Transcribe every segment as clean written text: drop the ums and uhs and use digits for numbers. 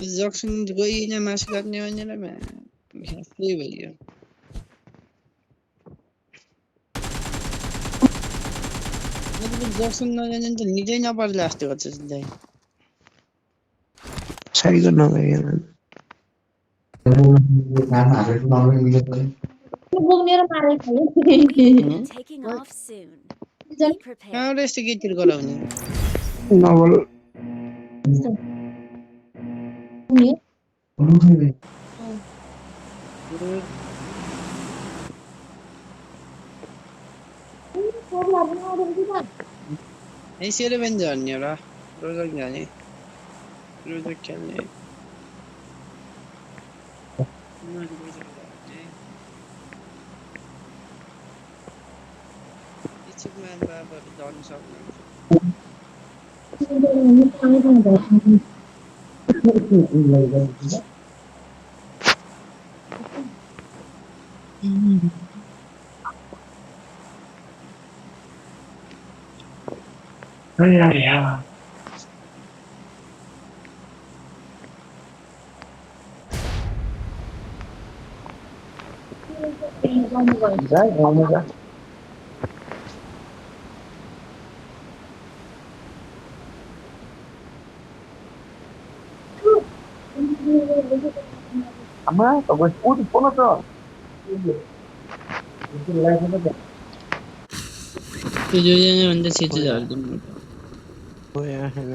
Junction गइन मास गर्ने भनेर त्यही भयो जक्सन नजाने त निकै नपर्ला जस्तो गर्छ सिधै psycho नगइएन Taking off soon. Be prepared. कहाँबाट यस्तो गीतहरू गराउने नबल ए सेरेबेन झर्ने एउटा रोजक जाने रोजक खेल्ने इच्छुकमा बाबाहरू झर्न सक्नुहुन्छ Ama bagus pun pono to. त्यो जोजना भन्दा छिटो झर्दिनु हो यहाँ हैन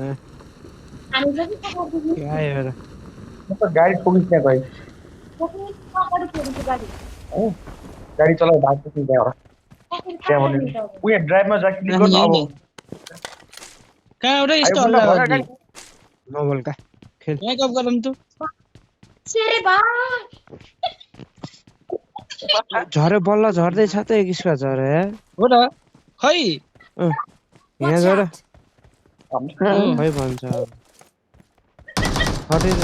क्या यार म त गाडी ठोकिस त्यहाँ गए गाडी चलाउ भाग्छ नि त्यहाँबाट त्यहाँ भने उयो ड्राइभमा जा क्लिक गर्नु अब कहाँबाट आयो यस्तो बुन्दा हल्ला भगा गर्ने गाडी नबल का खेल यहाँ गफ गरौँ त झरे बल्ल झर्दै छ त किसका झरे हो र खै यहाँ Watch झर out. खै भन्छ हटेर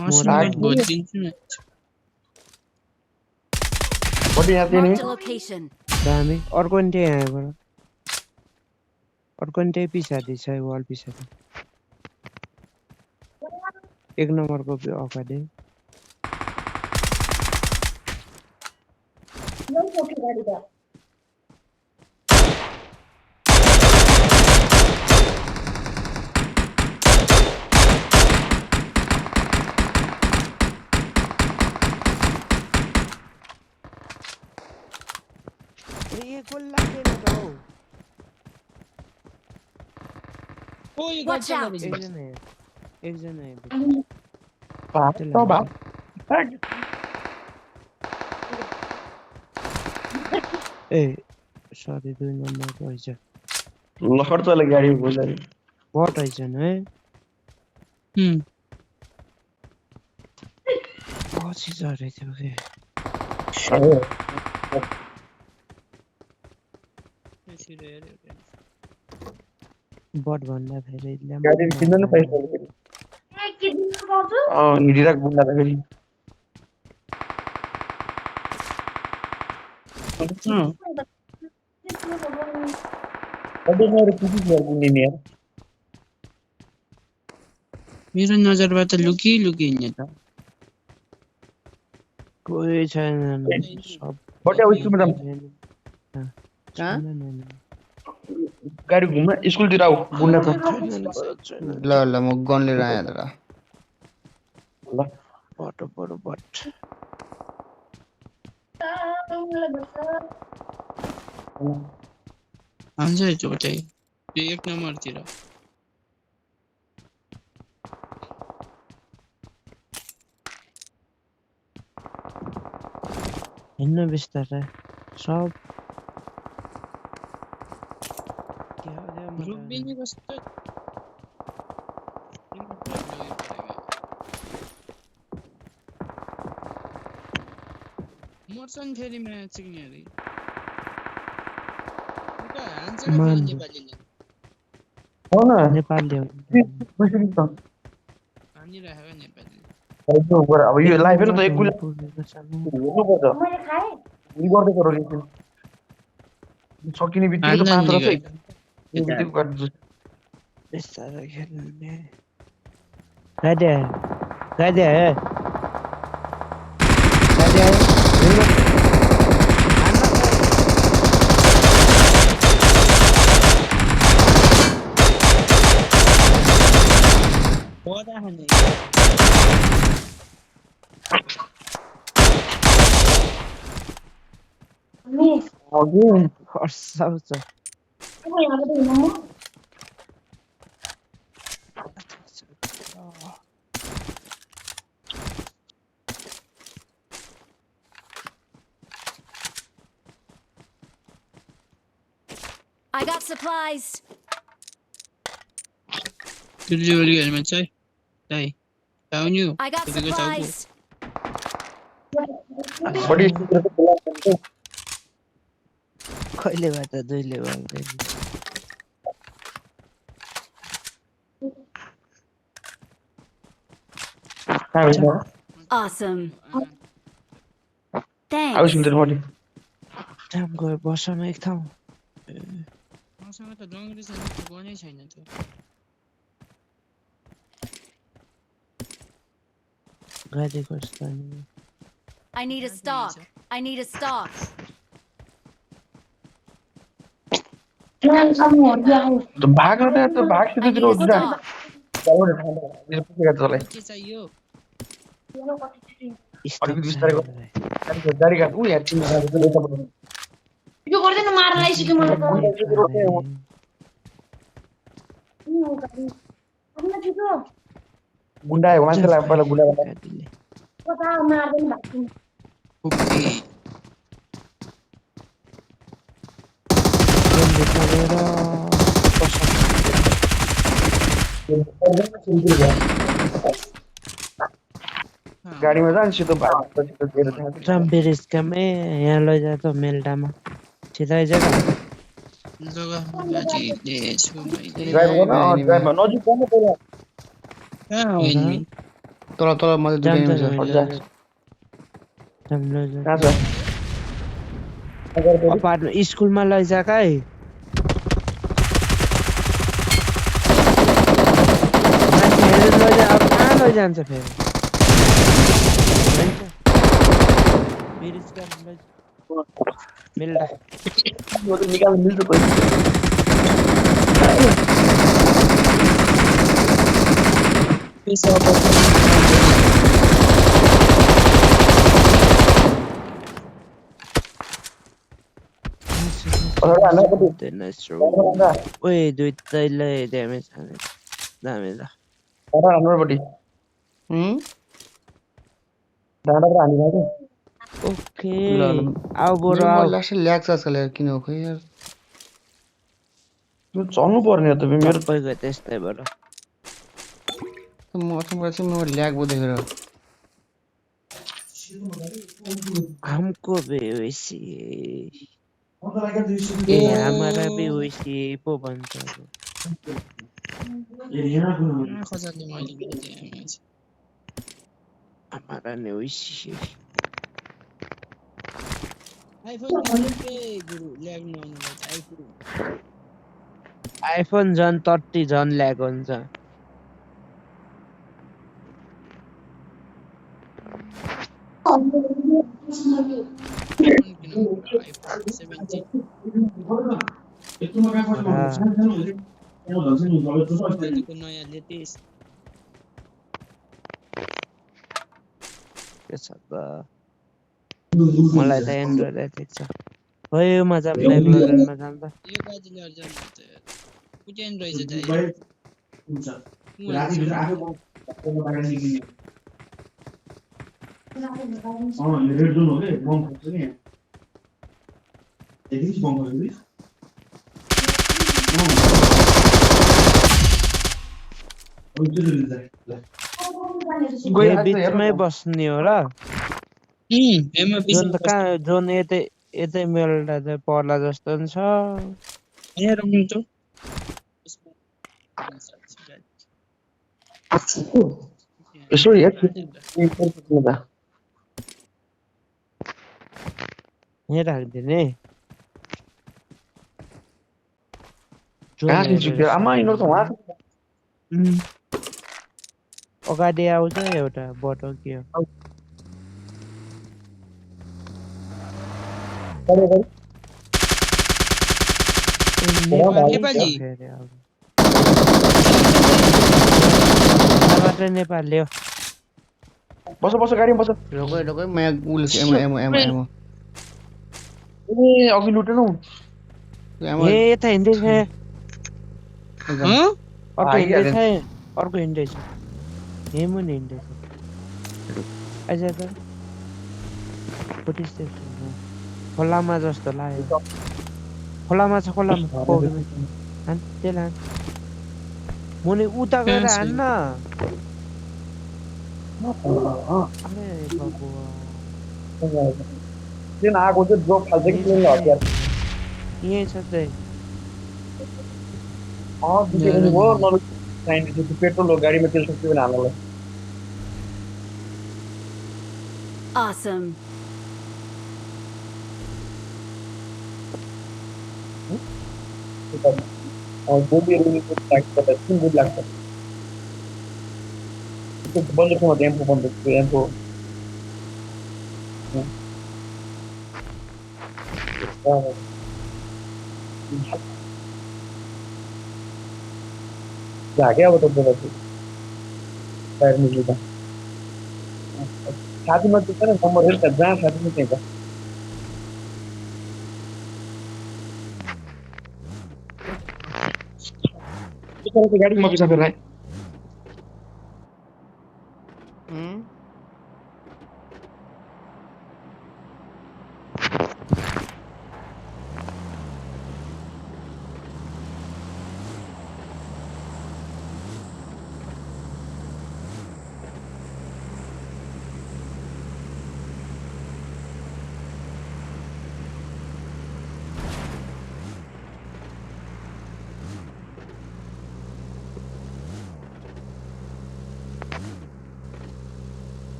मसँग भोटिदिन्छु न बडी यहाँ थिए नि Marked a location. दामी अर्को नि त्यही यहाँबाट अर्को नि त्यही पछाडि छ वाल पछाडि एक नम्बरको अगाडि ए गोल लाग्दैन त हौ को यो Watch गर्छ out. गरेको? एकजना तो बा ए सरी 2 नम्बरको हैछ लखर चले गाडी बोल्दै बट हैछन् है पछि झरे थियो के यसरी हेऱ्यो भने। बट भन्दा फेरि गाडी किन्न न पैसा हिँडिराख बुन्दा त फेरि मेरो कुकी घर बुन्ने नि यार मेरो नजरबाट लुकी लुकी हिँड्ने त कोही छैन सब बटे अब स्कुलमा जाम कहाँ गाडी घुम्न स्कुलतिर आऊ बुन्दा त ल ल म गन लिएर आएँ त ल बट बट बट हान्छ चोटै त्यो 1 नम्बरतिर हिँड्न बिस्तारै सब रुबिनी कस्तो मर्छन् फेरि म्याच सिक्नेहरु उता हान्छ के नेपालीले हो न नेपालले कसरी त हानिराखेको नेपालीले अब यो लाइभ हेर्नु त एक कुल हेर्नुपर्छ मैले खाएँ नि गर्दै गरौ लेकिन सकिने बित्तिकै त 5 रस है यो बित्तिकै गर्छु बिस्तारै खेल्ने गाडी आयो गाडी आयो गाडी आयो हिँड्नु। हान्न बडा खाने अघि हर्साउँछ I got supplies. तुझे वाली हेलमेट चाहिँ दाइ आउनु I got तपाईँको चाउको supplies. बडी स्पिडको बोला हुन्छ कहिले भए त दुईले भन्दैन कहाँ हुन्छ Awesome. आउ Thanks. सुन्दर बडी टाइम गयो बसमा एक ठाउँ मसँग त डङ्ग्री छैन त गनै छैन त गाडी कस्तो नि I need a stock. I need a stock. त भाग न त भाग I सिधै need तिरो a उड्छ stock. चलो ठाउँमा यो पुगेको छ तँलाई के चाहियो अलिकति बिस्तारै गर गाडी काट उ यार तिमी गाडी त यता पऱ्यो यो गर्दैन मार लाइसक्यो मलाई गुन्डा आयो मान्छेलाई पहिला गुन्डा बना गाडीले कता मार्दैन भएको ओके भित्र गएर गाडीमा जान्छ सिधो भाग सिधो दिएर जान्छ ट्राम्पेरिस कामै यहाँ लैजा त मेल्टामा सिधै जग्गा जग्गा बाजी छु मैले ड्राइभ गर्न ड्राइभमा नजिक गर्नु पहिला कहाँ हो एनिमी तल तल मैले जान्छ दुईजना छ हट्जा कहाँ छ अपार्टमेन्ट स्कुलमा लैजा है मान्छेहरू लैजा अब कहाँ लैजान्छ फेरि मिल्दा यो त निकाल्नु मिल्छ कोही ओए दुइटैले ड्यामेज खाने दामी ल हाम्रोपट्टि डाँडाबाट हानी भएको ओके आऊ बरु आऊ लास्ट ल्याग छ आजकल यार किन हो खै यार यो चल्नु पर्ने हो त मेरो सबैको त्यस्तैबाट म अचम्म चाहिँ म ल्याग बो देखेर हमको भी वैसी ए हमारा भी वैसी पो भन्छ खजाले मैले दिएँ हमारा ने वैसी आइफोन के गुरु ल्याग नहुनुलाई चाहिँ आइफोन आइफोन झन् 30 झन् ल्याग हुन्छ आइफोन 17 को नयाँ लेटेस्ट के छ त मलाई त एन्ड्रोइड ठिक छ हो यो मजा ब्ल्याक लोडरमा जान्छ यो गाडी लिएर जानु त कुटेन रहेछ त रेड जोन हो के बम खोज्छ नि देखिस बम खोज्छ ए बिचमै बस्ने हो र हेमा जोन त कहाँ जोन यतै यतै मेलडा चाहिँ पर्ला जस्तो नि छ यहाँ रम्नु त यसो एकछिन यहाँ राखिदिने कहाँ चाहिँ चुक्यो आमा यिनीहरू त वहाँ अगाडि आउँछ एउटा बटो के हो नेपाली फेरि आउँछ मात्र नेपाल ल्याऊ बस बस गाडीमा बस रोकै रोकै म यहाँ उस एमो एमो एमो एमो ए अघि लुटेनौ एमो ए यता हिँड्दैछ एकदम अर्को आइहाल्यो। हिँड्दैछ अर्को हिँड्दैछ हेमु नि हिँड्दैछ आइज त फुटिस खोलामा जस्तो लाग्यो खोलामा छ खोलामा पौडीमा हान त्यही लान मुनि उता गएर हान्न अरे भगवान् जुन आगो चाहिँ ड्रप फाल्छ कि प्लेनले हतियार यहीँ छ चाहिँ दुई भने भयो नलु चाहिने त्यो पेट्रोल हो गाडीमा तेल सक्यो भने हाल्नलाई Awesome. गोलीहरू लाग्छ कुन गोली लाग्छ त्यो बन्द ठाउँमा एम्पो बन्द एम्पो झाक्यो अब त बोला टायर निस्किँदा साथीमा चाहिँ छैन नम्बर हेर्छ जहाँ साथी चाहिँ त्यही छ गाडी मकिसक्यो राई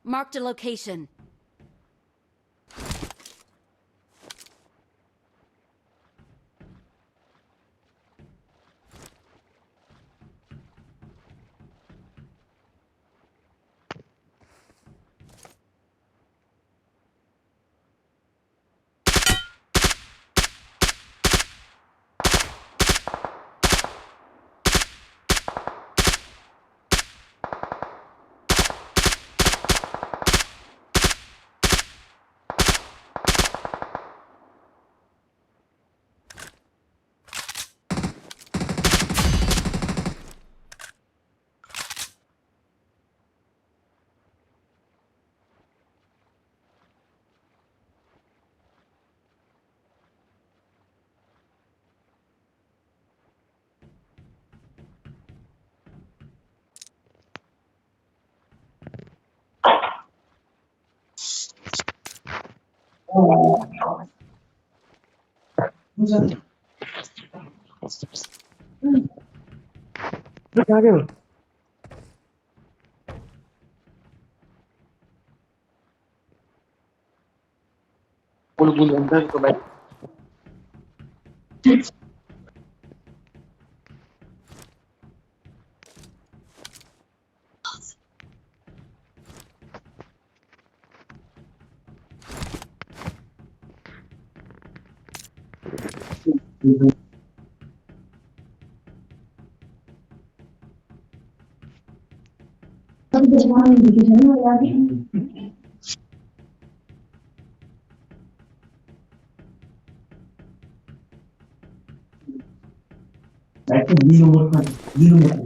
Marked a location. Baik, di nomor kan, di nomor.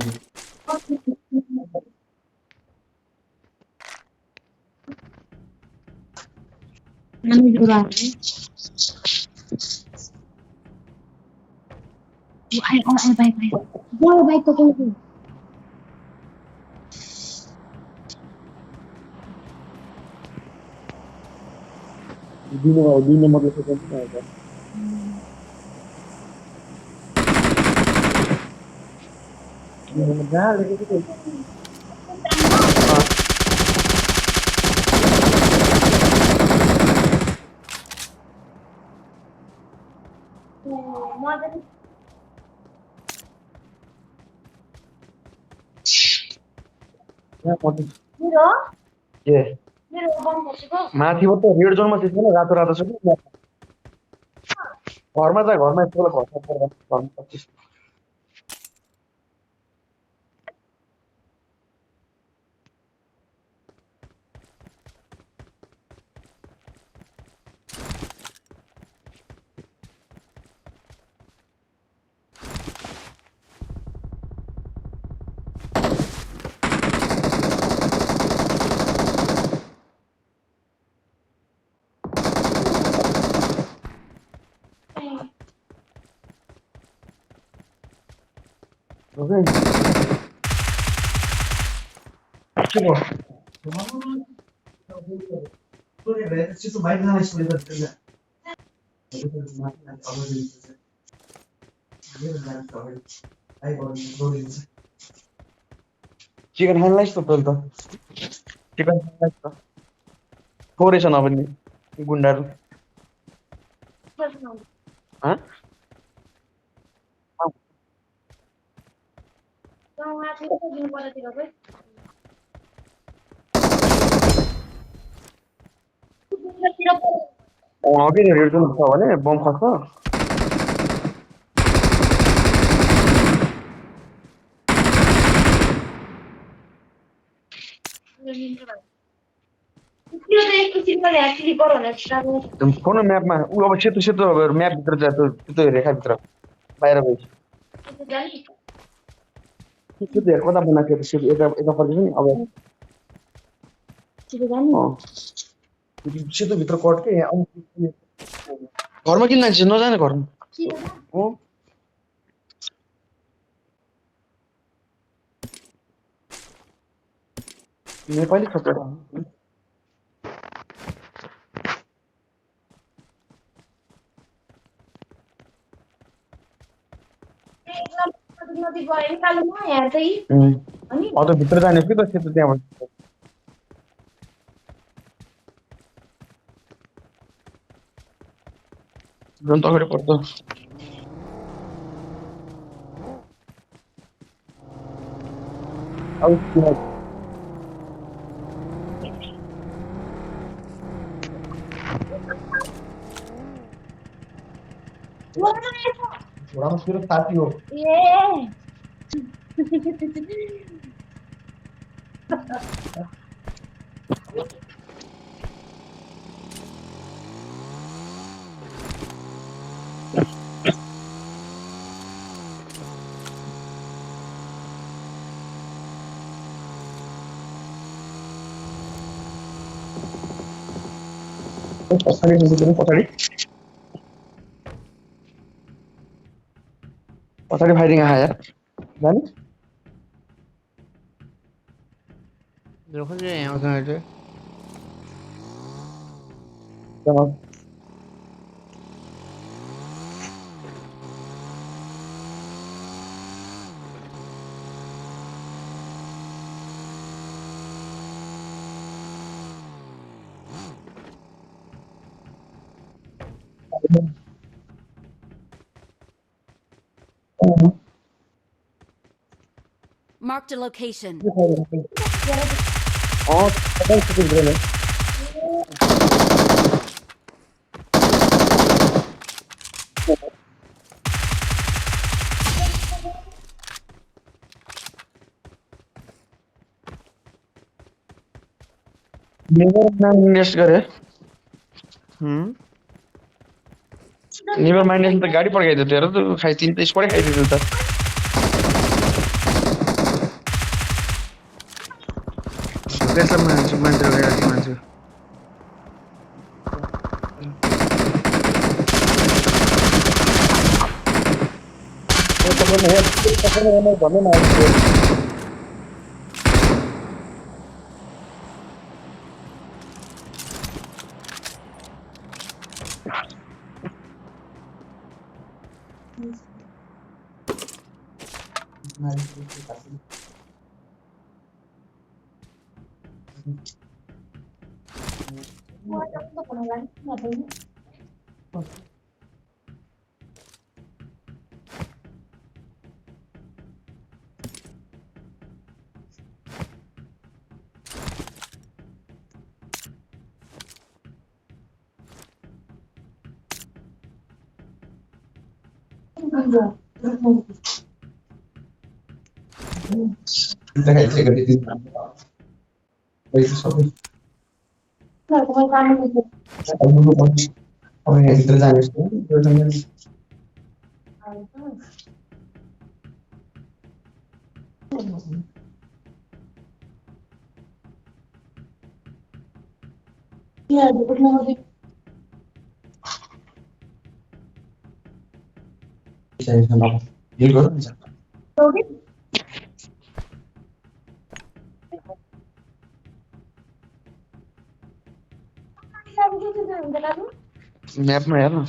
Bike को कोई दुई नम्बरले सेकेन्ड आउँछ जहाँ लेखेको थियो यहाँ पढ्नु के माथिबाट रेड जोनमा चाहिँ छैन रातो रातो छ कि घरमा जा घरमा यस्तो बेला घरमा 25 Okay. Coba. Situ baik nggak sih lihat kerja. Chicken खानलाई त तल त चिकन खानलाई त थोरै छ नभने गुन्डाहरू ह अघि नै रेड जोन छ भने बम खस्छ फोन म्यापमा ऊ अब सेतो सेतो म्याप भित्र जा त्यो रेखा भित्र बाहिर गयो सेतो हेर कता बनाएको थियो सेतो यता यता फर्किन्छ नि अब सेतो भित्र कट के यहाँ घरमा किन जान्छ नजाने घरमा हो नेपाली खतरा अझ भित्र जाने कि त सेतो त्यहाँबाट जुन तगडे पर्छ अब छोरामा मेरो साथी हो पछाडि फाइरिङ आयो यार जाने Yo creo que vamos a ver. Marked a location. Invest गरे नेभर माइन्ड त गाडी पड्काइदियो तेरो त खाइदिनु त स्पटै खाइदियो त त्यसलाई मान्छे लगाइरहेको मान्छे म्यापमा हेर न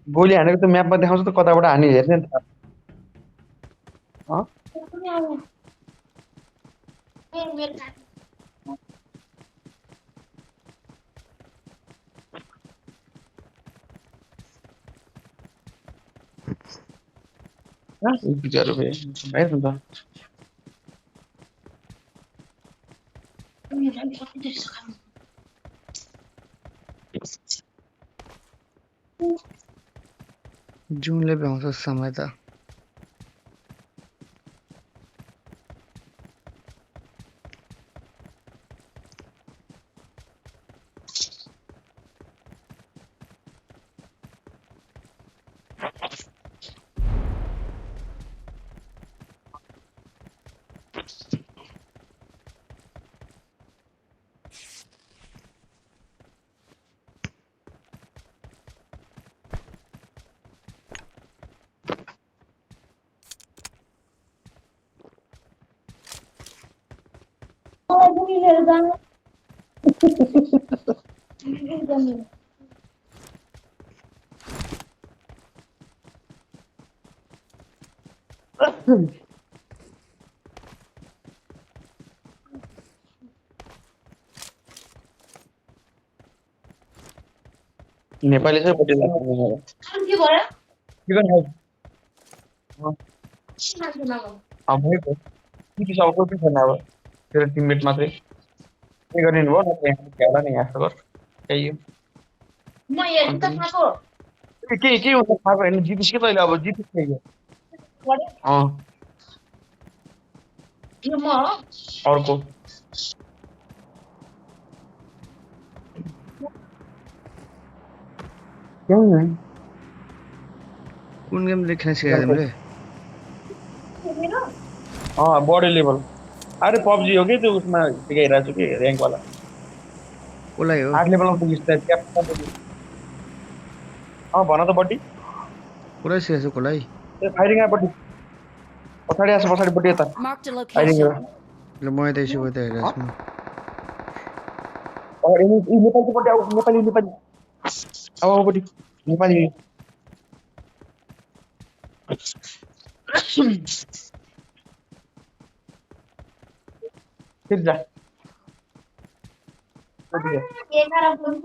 गोली हानेको त म्यापमा देखाउँछ त कताबाट हाने हेर्ने नि त बिचारो हेर्नु त जुनले भ्याउँछ समय त नेपाली चाहिँ बढी लाग्छ के भयो के गर्ने अब भएको कि सब कोही छैन अब तेरो टिममेट मात्रै के गर्ने भयो न यहाँ खेला नि यहाँ सर त्यही हो म हेर्नु त खाको के हुन्छ थाहा भएन जितिस के तैँले अब जितिस के यो म अर्को कुन गेम लेख्न सिकायो तिमीले बडी लेभल अरे पब्जी हो कि त्यो उसमा सिकाइरहेको छु कि ऱ्याङ्कवाला कसलाई हो 8 लेभलमा पुगिस् त भन त बडी कसलाई सिकाएको कसलाई त्यो फाइरिङ आएपट्टि पछाडि आएछ पछाडिपट्टि यता Marked a फाइरिङ location. ल म यतै छु यतै हेरेको छु नेपालीपट्टि आऊ नेपाली आउपट्टि नेपाली फेरि जा 11 फोन छ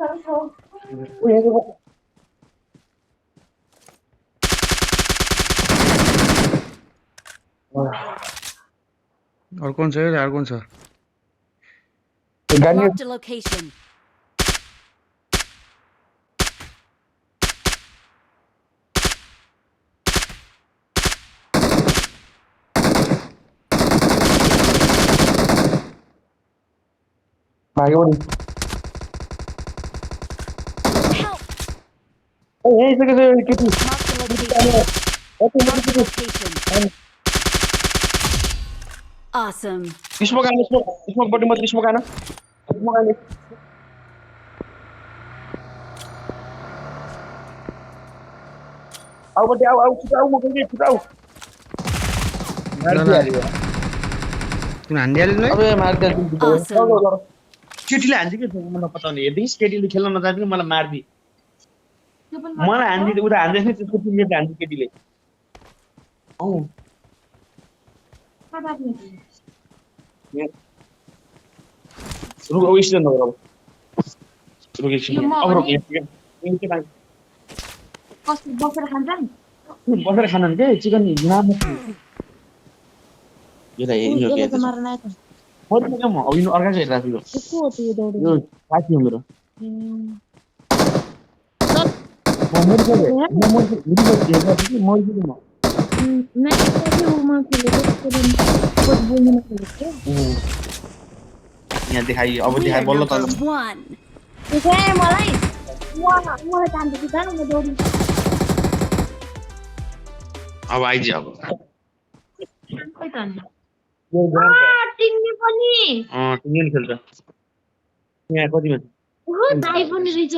अर्को छ अर्को छ Marked a location. भाग्यो नि Help! ए यही छ केटी Marked a location. Awesome. Smoke बडी मात्र स्मोक आना आऊ बडी आऊ म गए छिटो आऊ तिमी हान्दिहाल्यो नै अबे मार दे Awesome. केटीले हान्छ के मलाई पता नि हेर्दै केटीले खेल्न नजाने मलाई मार्दी मलाई हान्दी उता हान्दैछ नि त्यसको टिममेट हान्छ केटीले औ रुक ओ स्टेन हो रुक एकछिन अब रुक कस्तो बसेर खान्छ नि बसेर खान के चिकन नाम यो त यसले त मार्न आयो त म अब यिनी अर्काको हेरिरहेको छु को हो त्यो दौडी यो साथी हो मेरो यहाँ देखाइ अब We देखाइ are बल्ल number त one. मलाई मलाई जान्छ कि जानु म दौडी अब आइज अब खै त अनि यो टिङ्गे पनि टिङ्गेल खेल्छ यहाँ कतिमा दाइ पनि रहेछ